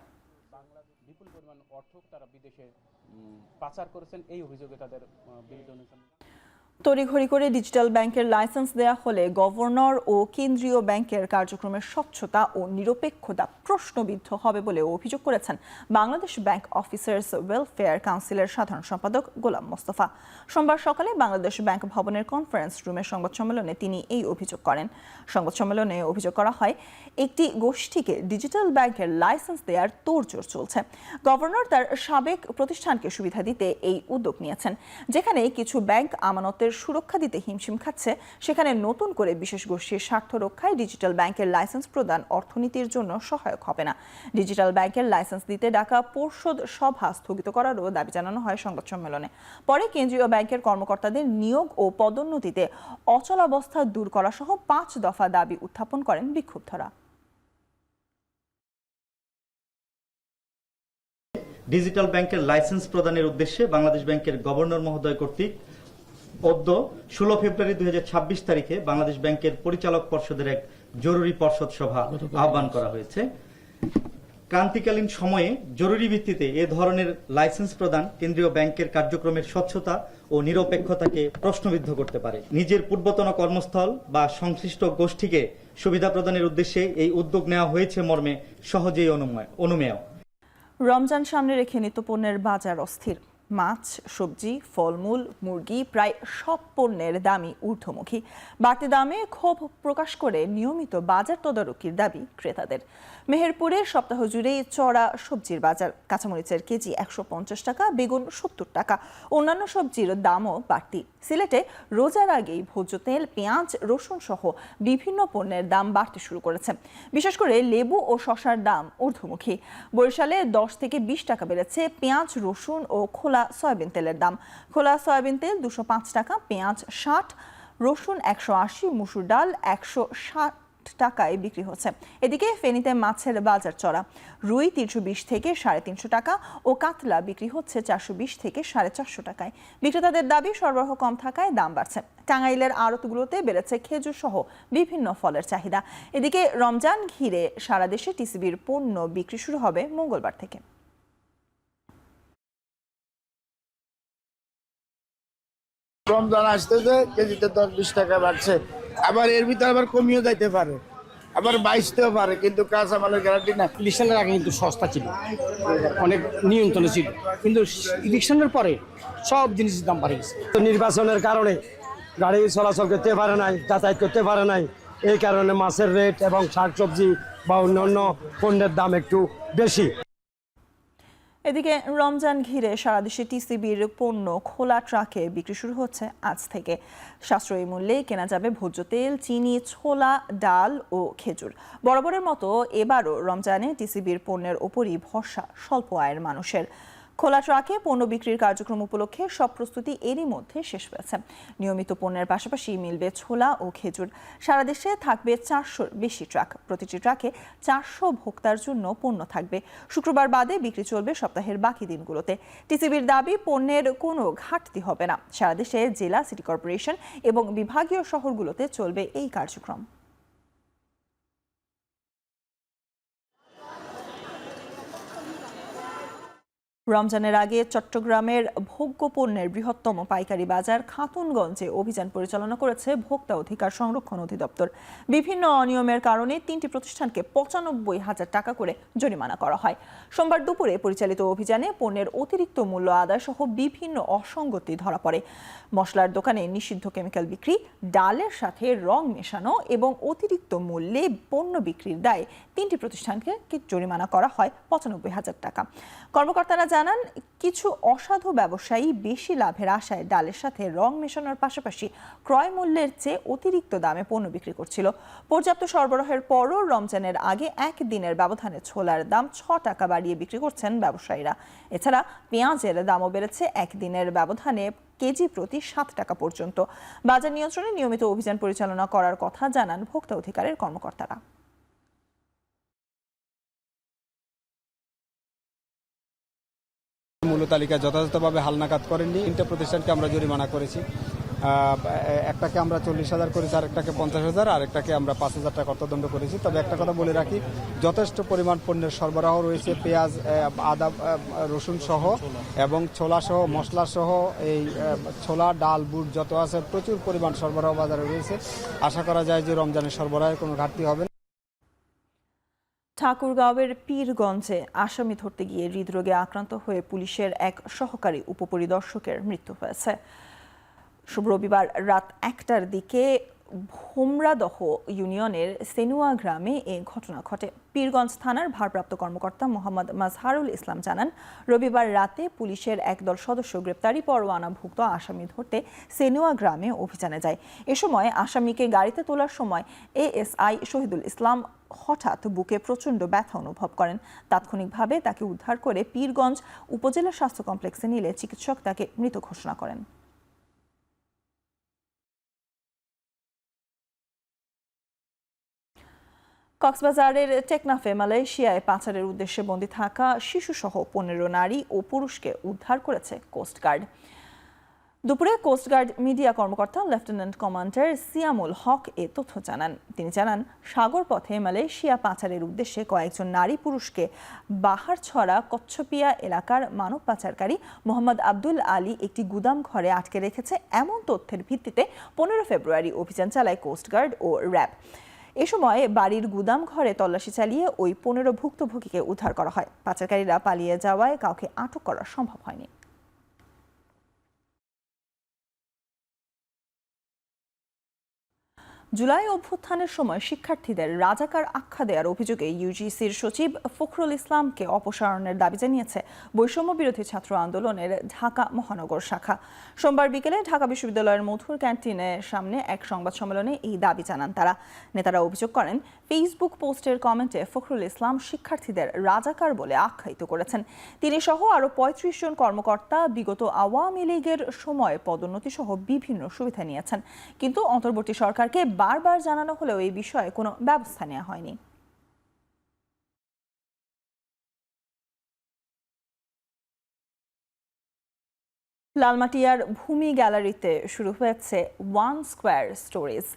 বিপুল পরিমাণ অর্থ তারা বিদেশে পাচার করেছেন, এই অভিযোগে তাদের বিরুদ্ধে তড়িঘড়ি করে ডিজিটাল ব্যাংকের লাইসেন্স দেয়া হলে গভর্নর ও কেন্দ্রীয় ব্যাংকের কার্যক্রমের স্বচ্ছতা ও নিরপেক্ষতা প্রশ্নবিদ্ধ হবে বলে অভিযোগ করেছেন বাংলাদেশ ব্যাংক অফিসার্স ওয়েলফেয়ার কাউন্সিলের সাধারণ সম্পাদক গোলাম মোস্তফা। সোমবার সকালে বাংলাদেশ ব্যাংক ভবনের কনফারেন্স রুমে সংবাদ সম্মেলনে তিনি এই অভিযোগ করেন। সংবাদ সম্মেলনে অভিযোগ করা হয়, একটি গোষ্ঠীকে ডিজিটাল ব্যাংকের লাইসেন্স দেওয়ার তোড়জোড় চলছে। গভর্নর তার সাবেক প্রতিষ্ঠানকে সুবিধা দিতে এই উদ্যোগ নিয়েছেন। যেখানে কিছু ব্যাংক আমানতের সুরক্ষা দিতে হিমশিম খাচ্ছে, সেখানে নতুন করে বিশেষ গোষ্ঠীর স্বার্থ রক্ষায় ডিজিটাল ব্যাংকের লাইসেন্স প্রদান অর্থনীতির জন্য সহায়ক হবে না। ডিজিটাল ব্যাংকের লাইসেন্স দিতে ডাকা পর্ষদ সভা স্থগিত করারও দাবি জানানো হয় সংবাদ সম্মেলনে। পরে কেন্দ্রীয় ব্যাংকের কর্মকর্তাদের নিয়োগ ও পদোন্নতিতে অচলাবস্থা দূর করা সহ 5 দফা দাবি উত্থাপন করেন বিক্ষুব্ধরা। ডিজিটাল ব্যাংকের লাইসেন্স প্রদানের উদ্দেশ্যে বাংলাদেশ ব্যাংকের গভর্নর মহোদয় কর্তৃক অদ্য 16 ফেব্রুয়ারি 2026 তারিখে বাংলাদেশ ব্যাংকের পরিচালক পর্ষদের এক জরুরি পর্ষদ সভা আহ্বান করা হয়েছে। ক্রান্তিকালীন সময়ে জরুরি ভিত্তিতে এ ধরনের লাইসেন্স প্রদান কেন্দ্রীয় ব্যাংকের কার্যক্রমের স্বচ্ছতা ও নিরপেক্ষতাকে প্রশ্নবিদ্ধ করতে পারে। নিজের পূর্বতন কর্মস্থল বা সংশ্লিষ্ট গোষ্ঠীকে সুবিধা প্রদানের উদ্দেশ্যে এই উদ্যোগ নেওয়া হয়েছে মর্মে সহজেই অনুমেয়। রমজান সামনে রেখে নিত্যপণ্যের বাজার অস্থির। মাছ, সবজি, ফলমূল, মুরগি প্রায় সব পণ্যের দামই ঊর্ধ্বমুখী। বাড়তি দামে ক্ষোভ প্রকাশ করে নিয়মিত বাজার তদারকির দাবি ক্রেতাদের। মেহেরপুরে সপ্তাহ জুড়েই চড়া সবজির বাজার। কাঁচামরিচের কেজি 150 টাকা, বেগুন 70 টাকা। অন্যান্য সবজির দামও বাড়তি। সিলেটে রোজার আগেই ভোজ্য তেল, পেঁয়াজ, রসুন সহ বিভিন্ন পণ্যের দাম বাড়তে শুরু করেছে। বিশেষ করে লেবু ও শসার দাম ঊর্ধ্বমুখী। বরিশালে 10 থেকে 20 টাকা বেড়েছে পেঁয়াজ, রসুন ও খোলা সয়াবিন তেলের দাম। খোলা সয়াবিন তেল 205 টাকা, পেঁয়াজ 60, রসুন 180, মসুর ডাল 160 টাকায় বিক্রি হচ্ছে। এদিকে ফেনীতে মাছের বাজার চড়া। রুই 320 থেকে 350 টাকা ও কাতলা বিক্রি হচ্ছে 420 থেকে 450 টাকায়। বিক্রেতাদের দাবি সরবরাহ কম থাকায় দাম বাড়ছে। টাঙ্গাইলের আড়তগুলোতে বেড়েছে খেজুর সহ বিভিন্ন ফলের চাহিদা। এদিকে রমজান ঘিরে সারা দেশে টিসিবির পণ্য বিক্রি শুরু হবে মঙ্গলবার থেকে। রমজান আসতেছে, কেজিতে 10-20 টাকা বাড়ছে, আবার এর ভিতরে আবার কমিয়ে যাইতে পারে, আবার 22তেও পারে, কিন্তু কাঁচা মালের গ্যারান্টি না। ইলেকশনের আগে কিন্তু সস্তা ছিল, অনেক নিয়ন্ত্রণে ছিল, কিন্তু ইলেকশনের পরে সব জিনিসের দাম বাড়ে গেছে। তো নির্বাচনের কারণে গাড়ি চলাচল করতে পারে নাই, যাতায়াত করতে পারে নাই, এই কারণে মাছের রেট এবং শাকসবজি বা অন্যান্য পণ্যের দাম একটু বেশি। এদিকে রমজান ঘিরে সারা দেশে টিসিবির পণ্য খোলা ট্রাকে বিক্রি শুরু হচ্ছে আজ থেকে। সাশ্রয়ী মূল্যে কেনা যাবে ভোজ্য তেল, চিনি, ছোলা, ডাল ও খেজুর। বরাবরের মতো এবারও রমজানে টিসিবির পণ্যের ওপরই ভরসা স্বল্প আয়ের মানুষের। খোলা ট্রাকে পণ্য বিক্রির কার্যক্রম উপলক্ষে সব প্রস্তুতি এরই মধ্যে শেষ হয়েছে। নিয়মিত পণ্যের পাশাপাশি মিলবে ছোলা ও খেজুর। সারা দেশে থাকবে 400-র বেশি ট্রাক। প্রতিটি ট্রাকে 400 ভোক্তার জন্য পণ্য থাকবে। শুক্রবার বাদে বিক্রি চলবে সপ্তাহের বাকি দিনগুলোতে। টিসিবির দাবি, পণ্যের কোনো ঘাটতি হবে না। সারা দেশে জেলা, সিটি কর্পোরেশন এবং বিভাগীয় শহরগুলোতে চলবে এই কার্যক্রম। রমজানের আগে চট্টগ্রামের ভোগ্য পণ্যের বৃহত্তম পাইকারি বাজার খাতুনগঞ্জে অভিযান পরিচালনা করেছে ভোক্তা অধিকার সংরক্ষণ অধিদপ্তর। বিভিন্ন অনিয়মের কারণে 3টি প্রতিষ্ঠানকে 95,000 টাকা করে জরিমানা করা হয়। সোমবার দুপুরে পরিচালিত অভিযানে পণ্যের অতিরিক্ত মূল্য আদায় সহ বিভিন্ন অসঙ্গতি ধরা পড়ে। মশলার দোকানে নিষিদ্ধ কেমিক্যাল বিক্রি, ডালের সাথে রং মেশানো এবং অতিরিক্ত মূল্যে পণ্য বিক্রির দায়ে 3টি প্রতিষ্ঠানকে জরিমানা করা হয় 95,000 টাকা। কর্মকর্তারা জানান, কিছু অসাধু ব্যবসায়ী বেশি লাভের আশায় ডালের সাথে রং মেশানোর পাশাপাশি ক্রয় মূল্যের চেয়ে অতিরিক্ত দামে পণ্য বিক্রি করছিল। পর্যাপ্ত সরবরাহের পরও রমজানের আগে একদিনের ব্যবধানে ছোলার দাম 6 টাকা বাড়িয়ে বিক্রি করছেন ব্যবসায়ীরা। এছাড়া পেঁয়াজের দামও বেড়েছে একদিনের ব্যবধানে কেজি প্রতি 7 টাকা পর্যন্ত। বাজার নিয়ন্ত্রণে নিয়মিত অভিযান পরিচালনা করার কথা জানান ভোক্তা অধিকারের কর্মকর্তারা। মূল্য তালিকা যথাযথভাবে হালনাগাদ করেননি। 3টে প্রতিষ্ঠানকে আমরা জরিমানা করেছি। একটাকে আমরা 40,000 করেছি, আরেকটাকে 50,000, আরেকটাকে আমরা 5,000 টাকা অর্থদণ্ড করেছি। তবে একটা কথা বলে রাখি, যথেষ্ট পরিমাণ পণ্যের সরবরাহ রয়েছে। পেঁয়াজ, আদা, রসুন সহ এবং ছোলা সহ, মশলা সহ, এই ছোলা, ডাল, বুট যত আছে প্রচুর পরিমাণ সরবরাহ বাজারে রয়েছে। আশা করা যায় যে রমজানের সরবরাহের কোনো ঘাটতি হবে না। ঠাকুরগাঁওয়ের পীরগঞ্জে আসামি ধরতে গিয়ে হৃদরোগে আক্রান্ত হয়ে পুলিশের এক সহকারী উপপরিদর্শকের মৃত্যু হয়েছে। শুভ রবিবার রাত 1টার দিকে ভোমরাদহ ইউনিয়নের সেনুয়া গ্রামে এ ঘটনা ঘটে। পীরগঞ্জ থানার ভারপ্রাপ্ত কর্মকর্তা মোহাম্মদ মাজহারুল ইসলাম জানান, রবিবার রাতে পুলিশের একদল সদস্য গ্রেপ্তারি পরোয়ানাভুক্ত আসামি ধরতে সেনুয়া গ্রামে অভিযানে যায়। এ সময় আসামিকে গাড়িতে তোলার সময় এএসআই শহীদুল ইসলাম হঠাৎ বুকে প্রচণ্ড ব্যথা অনুভব করেন। তাৎক্ষণিকভাবে তাকে উদ্ধার করে পীরগঞ্জ উপজেলা স্বাস্থ্য কমপ্লেক্সে নিলে চিকিৎসক তাকে মৃত ঘোষণা করেন। কক্সবাজারের টেকনাফে মালয়েশিয়ায় পাচারের উদ্দেশ্যে বন্দী থাকা শিশুসহ 15 নারী ও পুরুষকে উদ্ধার করেছে কোস্টগার্ড। দুপুরে কোস্টগার্ড মিডিয়া কর্মকর্তা লেফটেন্যান্ট কমান্ডার সিয়ামুল হক এ তথ্য জানান। তিনি জানান, সাগর পথে মালয়েশিয়া পাচারের উদ্দেশ্যে কয়েকজন নারী পুরুষকে বাহারছড়া কচ্ছপিয়া এলাকার মানব পাচারকারী মোহাম্মদ আব্দুল আলী একটি গুদাম ঘরে আটকে রেখেছে এমন তথ্যের ভিত্তিতে 15 ফেব্রুয়ারি অভিযান চালায় কোস্টগার্ড ও র্যাব। এ সময় বাড়ির গুদাম ঘরে তল্লাশি চালিয়ে ওই 15 ভুক্তভোগীকে উদ্ধার করা হয়। পাচারকারীরা পালিয়ে যাওয়ায় কাউকে আটক করা সম্ভব হয়নি। জুলাই অভ্যুত্থানের সময় শিক্ষার্থীদের রাজাকার আখ্যা দেওয়ার অভিযোগে ইউজিসির সচিব ফখরুল ইসলামকে অপসারণের দাবি জানিয়েছে বৈষম্য বিরোধী ছাত্র আন্দোলনের ঢাকা মহানগর শাখা। সোমবার বিকেলে ঢাকা বিশ্ববিদ্যালয়ের মধুর ক্যান্টিনের সামনে এক সংবাদ সম্মেলনে এই দাবি জানান তারা। নেতারা অভিযোগ করেন, ফেসবুক পোস্টের কমেন্টে ফখরুল ইসলাম শিক্ষার্থীদের রাজাকার বলে আখ্যায়িত করেছেন। তিনি সহ আরও 35 জন কর্মকর্তা বিগত আওয়ামী লীগের সময় পদোন্নতি সহ বিভিন্ন সুবিধা নিয়েছেন, কিন্তু অন্তর্বর্তী সরকারকে বারবার জানানো হলেও এই বিষয়ে কোনো ব্যবস্থা নেওয়া হয়নি। লালমাটিয়ার ভূমি গ্যালারিতে শুরু হয়েছে ওয়ান স্কোয়ার স্টোরিজ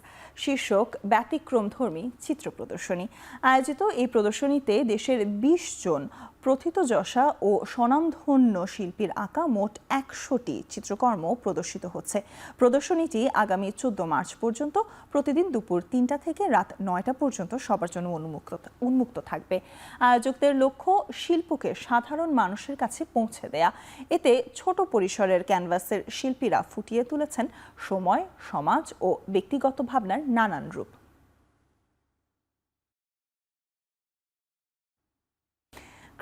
শীর্ষক ব্যতিক্রমধর্মী চিত্র প্রদর্শনী। আয়োজিত এই প্রদর্শনীতে দেশের 20 জন প্রথিতযশা ও স্বনামধন্য শিল্পীর আঁকা মোট 100টি চিত্রকর্ম প্রদর্শিত হচ্ছে। প্রদর্শনীটি আগামী 14 মার্চ পর্যন্ত প্রতিদিন দুপুর 3টা থেকে রাত 9টা পর্যন্ত সবার জন্য উন্মুক্ত থাকবে। আয়োজকদের লক্ষ্য শিল্পকে সাধারণ মানুষের কাছে পৌঁছে দেয়া। এতে ছোট পরিসরের ক্যানভাসের শিল্পীরা ফুটিয়ে তুলেছেন সময়, সমাজ ও ব্যক্তিগত ভাবনার নানান রূপ।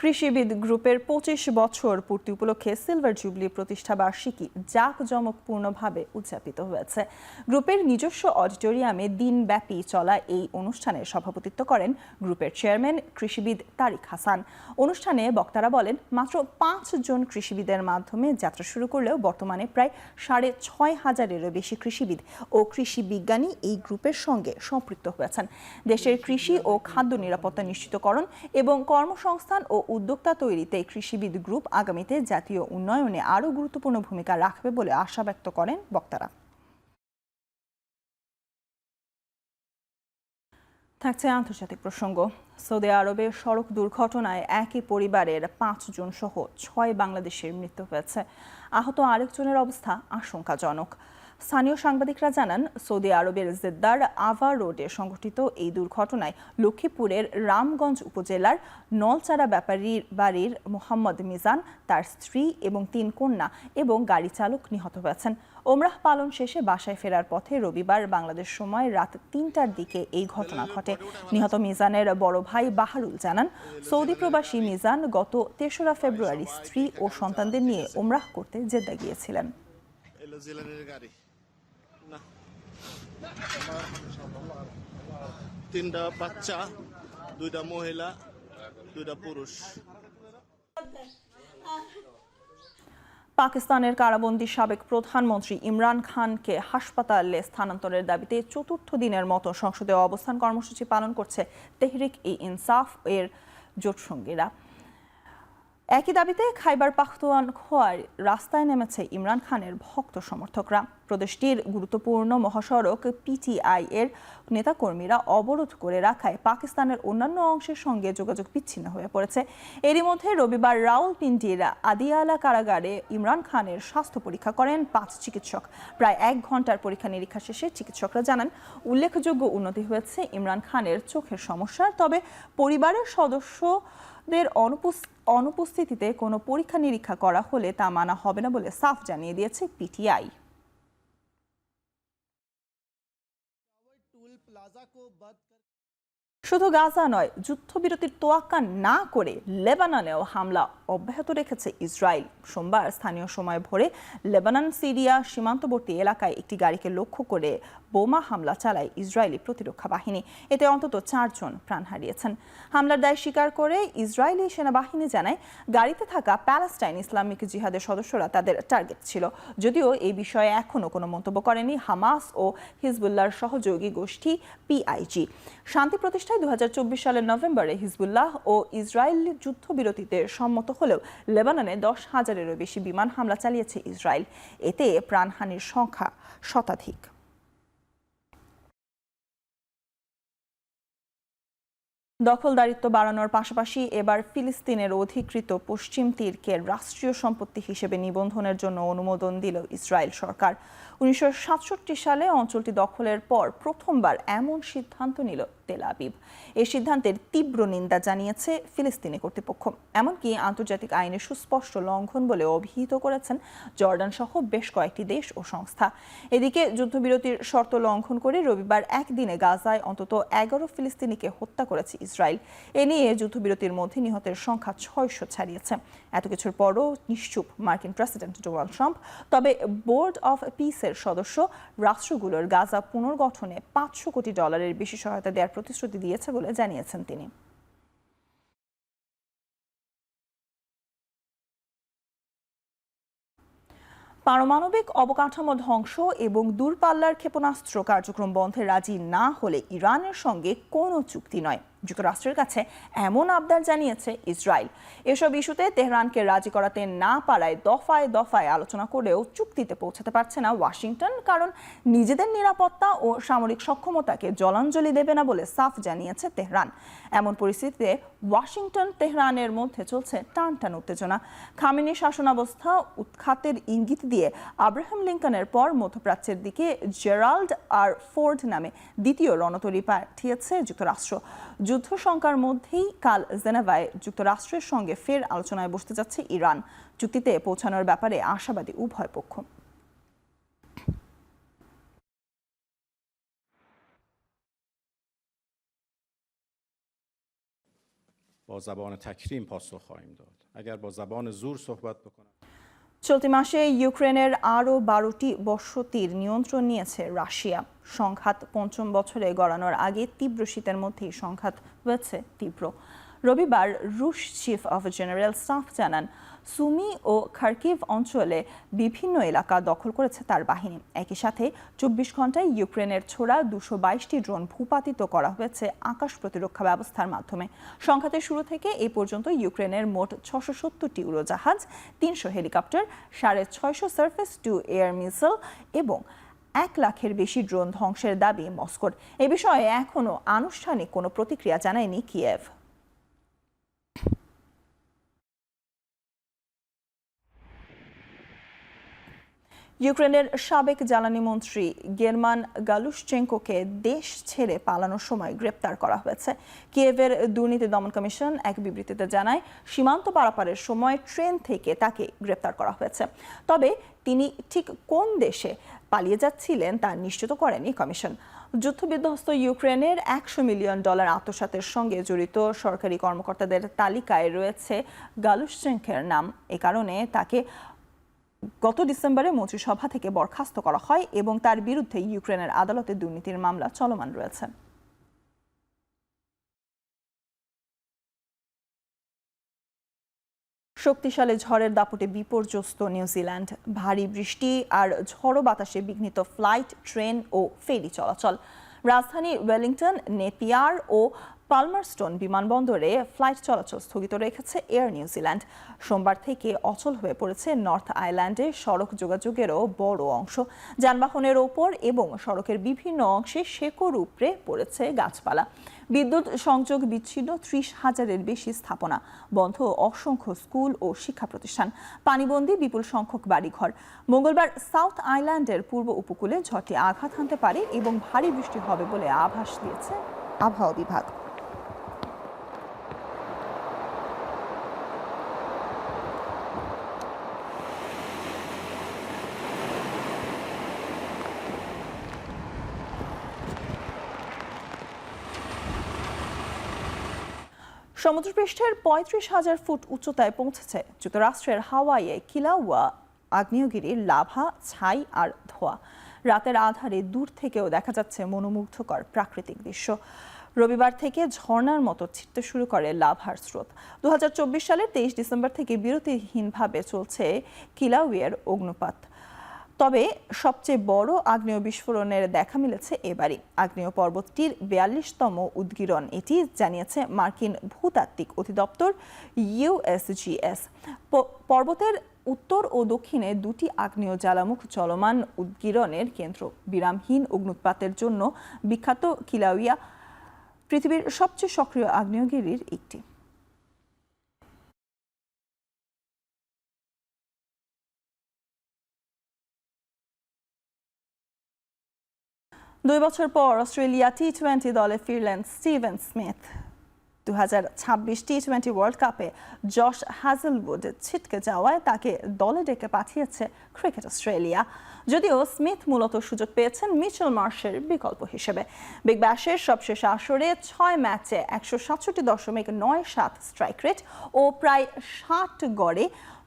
কৃষিবিদ গ্রুপের 25 বছর পূর্তি উপলক্ষে সিলভার জুবলি প্রতিষ্ঠা বার্ষিকী জাঁকজমকপূর্ণভাবে উদযাপিত হয়েছে। গ্রুপের নিজস্ব অডিটোরিয়ামে দিনব্যাপী চলা এই অনুষ্ঠানে সভাপতিত্ব করেন গ্রুপের চেয়ারম্যান কৃষিবিদ তারিক হাসান। অনুষ্ঠানে বক্তারা বলেন, মাত্র 5 জন কৃষিবিদের মাধ্যমে যাত্রা শুরু করলেও বর্তমানে প্রায় 6500-এরও বেশি কৃষিবিদ ও কৃষি বিজ্ঞানী এই গ্রুপের সঙ্গে সম্পৃক্ত হয়েছেন। দেশের কৃষি ও খাদ্য নিরাপত্তা নিশ্চিতকরণ এবং কর্মসংস্থান ও উদ্যোক্তা তৈরিতে কৃষিবিদ গ্রুপ আগামীতে জাতীয় উন্নয়নে আরও গুরুত্বপূর্ণ ভূমিকা রাখবে বলে আশা ব্যক্ত করেন বক্তারা। থাকছে আন্তর্জাতিক প্রসঙ্গ। সৌদি আরবে সড়ক দুর্ঘটনায় একই পরিবারের 5 জন সহ 6 বাংলাদেশের মৃত্যু হয়েছে। আহত আরেকজনের অবস্থা আশঙ্কাজনক। স্থানীয় সাংবাদিকরা জানান, সৌদি আরবের জেদ্দার আভা রোডে সংঘটিত এই দুর্ঘটনায় লক্ষ্মীপুরের রামগঞ্জ উপজেলার নলচারা ব্যাপারীর বাড়ির মোহাম্মদ মিজান, তার স্ত্রী এবং 3 কন্যা এবং গাড়ি চালক নিহত হয়েছেন। ওমরাহ পালন শেষে বাসায় ফেরার পথে রবিবার বাংলাদেশ সময় রাত 3টার দিকে এই ঘটনা ঘটে। নিহত মিজানের বড় ভাই বাহারুল জানান, সৌদি প্রবাসী মিজান গত 3রা ফেব্রুয়ারি স্ত্রী ও সন্তানদের নিয়ে ওমরাহ করতে জেদ্দা গিয়েছিলেন। তিনটা বাচ্চা, 2টা মহিলা, 2টা পুরুষ। পাকিস্তানের কারাবন্দী সাবেক প্রধানমন্ত্রী ইমরান খানকে হাসপাতালে স্থানান্তরের দাবিতে 4র্থ দিনের মতো সংসদে অবস্থান কর্মসূচি পালন করছে তেহরিক-ই-ইনসাফ এর জোটসঙ্গীরা। একই দাবিতে খাইবার পাখতুনখোয়ার রাস্তায় নেমেছে ইমরান খানের ভক্ত সমর্থকরা। প্রদেশটির গুরুত্বপূর্ণ মহাসড়ক পিটিআই এর নেতাকর্মীরা অবরোধ করে রাখায় পাকিস্তানের অন্যান্য অংশের সঙ্গে যোগাযোগ বিচ্ছিন্ন হয়ে পড়েছে। এরই মধ্যে রবিবার রাওয়ালপিন্ডির আদিয়ালা কারাগারে ইমরান খানের স্বাস্থ্য পরীক্ষা করেন 5 চিকিৎসক। প্রায় 1 ঘন্টার পরীক্ষা নিরীক্ষা শেষে চিকিৎসকরা জানান, উল্লেখযোগ্য উন্নতি হয়েছে ইমরান খানের চোখের সমস্যার। তবে পরিবারের সদস্যদের অনুপস্থিতিতে কোনো পরীক্ষা নিরীক্ষা করা হলে তা মানা হবে না বলে সাফ জানিয়ে দিয়েছে পিটিআই। শুধু গাজা নয়, যুদ্ধবিরতির তোয়াক্কা না করে লেবাননেও হামলা অব্যাহত রেখেছে ইসরায়েল। সোমবার স্থানীয় সময় ভোরে লেবানন সিরিয়া সীমান্তবর্তী এলাকায় একটি গাড়িকে লক্ষ্য করে বোমা হামলা চালায় ইসরায়েলি প্রতিরক্ষা বাহিনী। এতে অন্তত 4 জন প্রাণ হারিয়েছেন। হামলার দায় স্বীকার করে ইসরায়েলি সেনাবাহিনী জানায়, গাড়িতে থাকা প্যালেস্টাইন ইসলামিক জিহাদের সদস্যরা তাদের টার্গেট ছিল। যদিও এই বিষয়ে এখনও কোনো মন্তব্য করেনি হামাস ও হিজবুল্লাহর সহযোগী গোষ্ঠী পিআইজি। শান্তি প্রতিষ্ঠায় 2024 সালের নভেম্বরে হিজবুল্লাহ ও ইসরায়েল যুদ্ধবিরতিতে সম্মত হলেও লেবাননে 10,000-এরও বেশি বিমান হামলা চালিয়েছে ইসরায়েল। এতে প্রাণহানির সংখ্যা শতাধিক। দখলদারিত্ব বাড়ানোর পাশাপাশি এবার ফিলিস্তিনের অধিকৃত পশ্চিম তীরকে রাষ্ট্রীয় সম্পত্তি হিসেবে নিবন্ধনের জন্য অনুমোদন দিল ইসরায়েল সরকার। 1967 সালে অঞ্চলটি দখলের পর প্রথমবার এমন সিদ্ধান্ত নিল তেল আবিব। এই সিদ্ধান্তের তীব্র নিন্দা জানিয়েছে ফিলিস্তিনি কর্তৃপক্ষ, এমনকি আন্তর্জাতিক আইনের সুস্পষ্ট লঙ্ঘন বলে অভিহিত করেছেন জর্ডান সহ বেশ কয়েকটি দেশ ও সংস্থা। এদিকে যুদ্ধবিরতির শর্ত লঙ্ঘন করে রবিবার একদিনে গাজায় অন্তত 11 ফিলিস্তিনিকে হত্যা করেছে ইসরায়েল। এ নিয়ে যুদ্ধবিরতির মধ্যে নিহতের সংখ্যা 600 ছাড়িয়েছে। এত কিছুর পরও নিশ্চুপ মার্কিন প্রেসিডেন্ট ডোনাল্ড ট্রাম্প। তবে বোর্ড অফ পিসের সদস্য রাষ্ট্রগুলোর গাজা পুনর্গঠনে $500 কোটি বেশি সহায়তা দেওয়ার প্রতিশ্রুতি দিয়েছে বলে জানিয়েছেন তিনি। পারমাণবিক অবকাঠামো ধ্বংস এবং দূরপাল্লার ক্ষেপণাস্ত্র কার্যক্রম বন্ধে রাজি না হলে ইরানের সঙ্গে কোনো চুক্তি নয়, যুক্তরাষ্ট্রের কাছে এমন আবদার জানিয়েছে ইসরায়েল। এসব ইস্যুতে তেহরানকে রাজি করাতে না পারায় দফায় দফায় আলোচনা করেও চুক্তিতে পৌঁছাতে পারছে না ওয়াশিংটন, কারণ নিজেদের নিরাপত্তা ও সামরিক সক্ষমতাকে জলাঞ্জলি দেবে না বলে সাফ জানিয়েছে তেহরান। এমন পরিস্থিতিতে ওয়াশিংটন তেহরানের মধ্যে চলছে টানটান উত্তেজনা। খামেনি শাসনাবস্থা উৎখাতের ইঙ্গিত দিয়ে আব্রাহাম লিঙ্কনের পর মধ্যপ্রাচ্যের দিকে জেরাল্ড আর ফোর্ড নামে দ্বিতীয় রণতরী পাঠিয়েছে যুক্তরাষ্ট্র। যুদ্ধ শঙ্কার মধ্যেই কাল জেনেভায় যুক্তরাষ্ট্রের সঙ্গে ফের আলোচনায় বসতে যাচ্ছে ইরান। চুক্তিতে পৌঁছানোর ব্যাপারে আশাবাদী উভয় পক্ষ। با زبان تکریم پاسخ خواهیم داد. اگر با زبان زور صحبت بکنند চলতি মাসে ইউক্রেনের আরও 12টি বসতির নিয়ন্ত্রণ নিয়েছে রাশিয়া। সংঘাত 5ম বছরে গড়ানোর আগে তীব্র শীতের মধ্যেই সংঘাত হয়েছে তীব্র। রবিবার রুশ চিফ অফ জেনারেল স্টাফ জানান, সুমি ও খার্কিভ অঞ্চলে বিভিন্ন এলাকা দখল করেছে তার বাহিনী। একই সাথে 24 ঘন্টায় ইউক্রেনের ছোড়া 222টি ড্রোন ভূপাতিত করা হয়েছে আকাশ প্রতিরক্ষা ব্যবস্থার মাধ্যমে। সংঘাতের শুরু থেকে এই পর্যন্ত ইউক্রেনের মোট 670টি উড়োজাহাজ, 300 helicopter, 650 surface two air missile এবং 1 লাখের বেশি ড্রোন ধ্বংসের দাবি মস্কোর। এ বিষয়ে এখনও আনুষ্ঠানিক কোনো প্রতিক্রিয়া জানায়নি কিয়েভ। ইউক্রেনের সাবেক জ্বালানি মন্ত্রী গেরমান গালুশচেঙ্কোকে দেশ ছেড়ে পালানোর সময় গ্রেপ্তার করা হয়েছে। কিয়েভের দুর্নীতি দমন কমিশন এক বিবৃতিতে জানায়, সীমান্ত পারাপারের সময় ট্রেন থেকে তাকে গ্রেপ্তার করা হয়েছে। তবে তিনি ঠিক কোন দেশে পালিয়ে যাচ্ছিলেন তা নিশ্চিত করেনি কমিশন। যুদ্ধবিধ্বস্ত ইউক্রেনের $100 মিলিয়ন আত্মসাতের সঙ্গে জড়িত সরকারি কর্মকর্তাদের তালিকায় রয়েছে গালুশচেঙ্কোর নাম। এ কারণে তাকে গত ডিসেম্বরে মন্ত্রিসভা থেকে বরখাস্ত করা হয় এবং তার বিরুদ্ধে ইউক্রেনের আদালতে দুর্নীতির মামলা চলমান রয়েছে। শক্তিশালী ঝড়ের দাপটে বিপর্যস্ত নিউজিল্যান্ড। ভারী বৃষ্টি আর ঝড়ো বাতাসে বিঘ্নিত ফ্লাইট, ট্রেন ও ফেরি চলাচল। রাজধানী ওয়েলিংটন, নেপিয়ার ও পালমারস্টোন বিমানবন্দরে ফ্লাইট চলাচল স্থগিত রেখেছে এয়ার নিউজিল্যান্ড। সোমবার থেকে অচল হয়ে পড়েছে নর্থ আইল্যান্ডে সড়ক যোগাযোগেরও বড় অংশ। যানবাহনের ওপর এবং সড়কের বিভিন্ন অংশে শেকড় উপড়ে পড়েছে গাছপালা। বিদ্যুৎ সংযোগ বিচ্ছিন্ন 30,000-এর বেশি স্থাপনা। বন্ধ অসংখ্য স্কুল ও শিক্ষা প্রতিষ্ঠান। পানিবন্দী বিপুল সংখ্যক বাড়িঘর। মঙ্গলবার সাউথ আইল্যান্ডের পূর্ব উপকূলে ঝড়টি আঘাত হানতে পারে এবং ভারী বৃষ্টি হবে বলে আভাস দিয়েছে আবহাওয়া বিভাগ। সমুদ্রপৃষ্ঠের 35,000 ফুট উচ্চতায় পৌঁছেছে যুক্তরাষ্ট্রের হাওয়াইয়ে কিলাউয়া আগ্নেয়গিরির লাভা, ছাই আর ধোঁয়া। রাতের আধারে দূর থেকেও দেখা যাচ্ছে মনোমুগ্ধকর প্রাকৃতিক দৃশ্য। রবিবার থেকে ঝর্ণার মতো ছিটতে শুরু করে লাভার স্রোত। 2024 সালের 23 ডিসেম্বর থেকে বিরতিহীনভাবে চলছে কিলাউইয়ের অগ্নুৎপাত। তবে সবচেয়ে বড় আগ্নেয় বিস্ফোরণের দেখা মিলেছে এবারই। আগ্নেয় পর্বতটির 42তম উদ্গীরণ, এটি জানিয়েছে মার্কিন ভূতাত্ত্বিক অধিদপ্তর USGS। পর্বতের উত্তর ও দক্ষিণে দুটি আগ্নেয় জ্বালামুখ চলমান উদ্গীরণের কেন্দ্র। বিরামহীন অগ্নুৎপাতের জন্য বিখ্যাত কিলাউইয়া পৃথিবীর সবচেয়ে সক্রিয় আগ্নেয়গিরির একটি। দুই বছর পর অস্ট্রেলিয়া টি-20 দলে ফিরলেন স্টিভেন স্মিথ। 2026 টি-20 ওয়ার্ল্ড কাপে জশ হ্যাজেলউড ছিটকে যাওয়ায় তাকে দলে ডেকে পাঠিয়েছে ক্রিকেট অস্ট্রেলিয়া। যদিও স্মিথ মূলত সুযোগ পেয়েছেন মিচেল মার্শের বিকল্প হিসেবে। বিগ ব্যাশের সবশেষ আসরে 6 ম্যাচে 167.97 স্ট্রাইক রেট ও প্রায় 60 গড়ে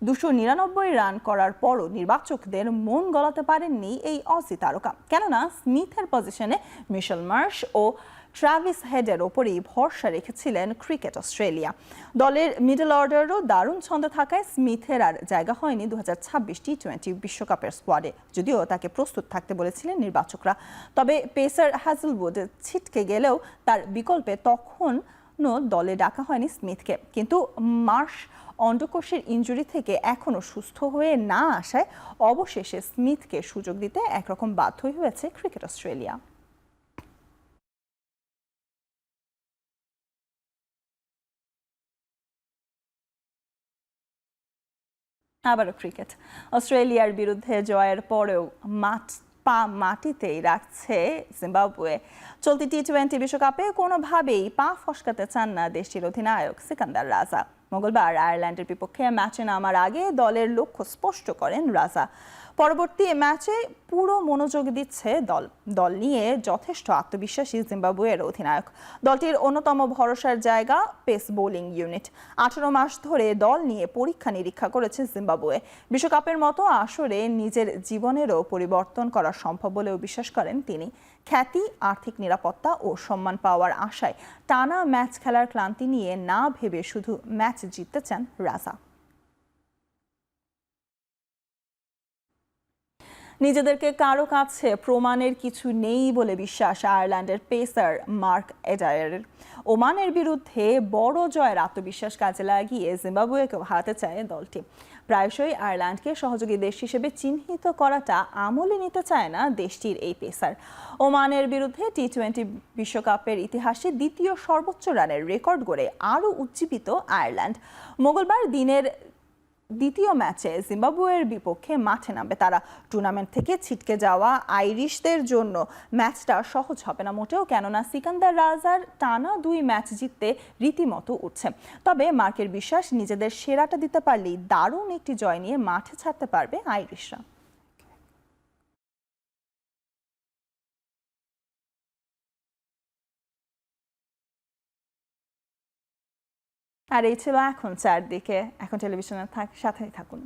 299 রান করার পরও নির্বাচকদের মন গলাতে পারেননি এই অজি তারকা। কেননা স্মিথের পজিশনে মিচেল মার্শ ও ট্রাভিস হেডের ওপরেই ভরসা রেখেছিলেন ক্রিকেট অস্ট্রেলিয়া। দলের মিডল অর্ডারও দারুণ ছন্দে থাকায় স্মিথের আর জায়গা হয়নি 2026 টি-20 বিশ্বকাপের স্কোয়াডে, যদিও তাকে প্রস্তুত থাকতে বলেছিলেন নির্বাচকরা। তবে পেসার হ্যাজেলউড ছিটকে গেলেও তার বিকল্পে তখনও দলে ডাকা হয়নি স্মিথকে। কিন্তু মার্শ অন্ডকোষের ইনজুরি থেকে এখনও সুস্থ হয়ে না আসায় অবশেষে স্মিথকে সুযোগ দিতে একরকম বাধ্যই হয়েছে ক্রিকেট অস্ট্রেলিয়া। আবারও ক্রিকেট। অস্ট্রেলিয়ার বিরুদ্ধে জয়ের পরেও মাটিতেই রাখছে জিম্বাবুয়ে। চলতি টি-20 বিশ্বকাপে কোনোভাবেই পা ফসকাতে চান না দেশটির অধিনায়ক সিকান্দার রাজা। মঙ্গলবার আয়ারল্যান্ডের বিপক্ষে ম্যাচে নামার আগে দলের লক্ষ্য স্পষ্ট করেন রাজা। পরবর্তী ম্যাচে পুরো মনোযোগ দিচ্ছে দল নিয়ে যথেষ্ট আত্মবিশ্বাসী জিম্বাবুয়ের অধিনায়ক। দলটির অন্যতম ভরসার জায়গা পেস বোলিং ইউনিট। 18 মাস ধরে দল নিয়ে পরীক্ষা নিরীক্ষা করেছে জিম্বাবুয়ে। বিশ্বকাপের মতো আসরে নিজের জীবনেরও পরিবর্তন করা সম্ভব বলেও বিশ্বাস করেন তিনি। খ্যাতি, আর্থিক নিরাপত্তা ও সম্মান পাওয়ার আশায় টানা ম্যাচ খেলার ক্লান্তি নিয়ে না ভেবে শুধু ম্যাচ জিততে চান রাজা। নিজেদেরকে কারো কাছে প্রমাণের কিছু নেই বলে বিশ্বাস আয়ারল্যান্ডের পেসার মার্ক এডায়ারের। ওমানের বিরুদ্ধে বড় জয়ের আত্মবিশ্বাস কাজে লাগিয়ে জিম্বাবুয়েকেও হারাতে চায় দলটি। প্রায়শই আয়ারল্যান্ডকে সহযোগী দেশ হিসেবে চিহ্নিত করাটা আমলে নিতে চায় না দেশটির এই পেসার। ওমানের বিরুদ্ধে টি-20 বিশ্বকাপের ইতিহাসে দ্বিতীয় সর্বোচ্চ রানের রেকর্ড গড়ে আরও উজ্জীবিত আয়ারল্যান্ড। মঙ্গলবার দিনের দ্বিতীয় ম্যাচে জিম্বাবুয়ের বিপক্ষে মাঠে নামবে তারা। টুর্নামেন্ট থেকে ছিটকে যাওয়া আইরিশদের জন্য ম্যাচটা সহজ হবে না মোটেও, কেননা সিকান্দার রাজার টানা 2 ম্যাচ জিততে রীতিমতো উঠছে। তবে মার্কের বিশ্বাস, নিজেদের সেরাটা দিতে পারলেই দারুণ একটি জয় নিয়ে মাঠে ছাড়তে পারবে আইরিশরা। আর এই ছিল এখন চারদিকে। এখন টেলিভিশনের সাথেই থাকুন।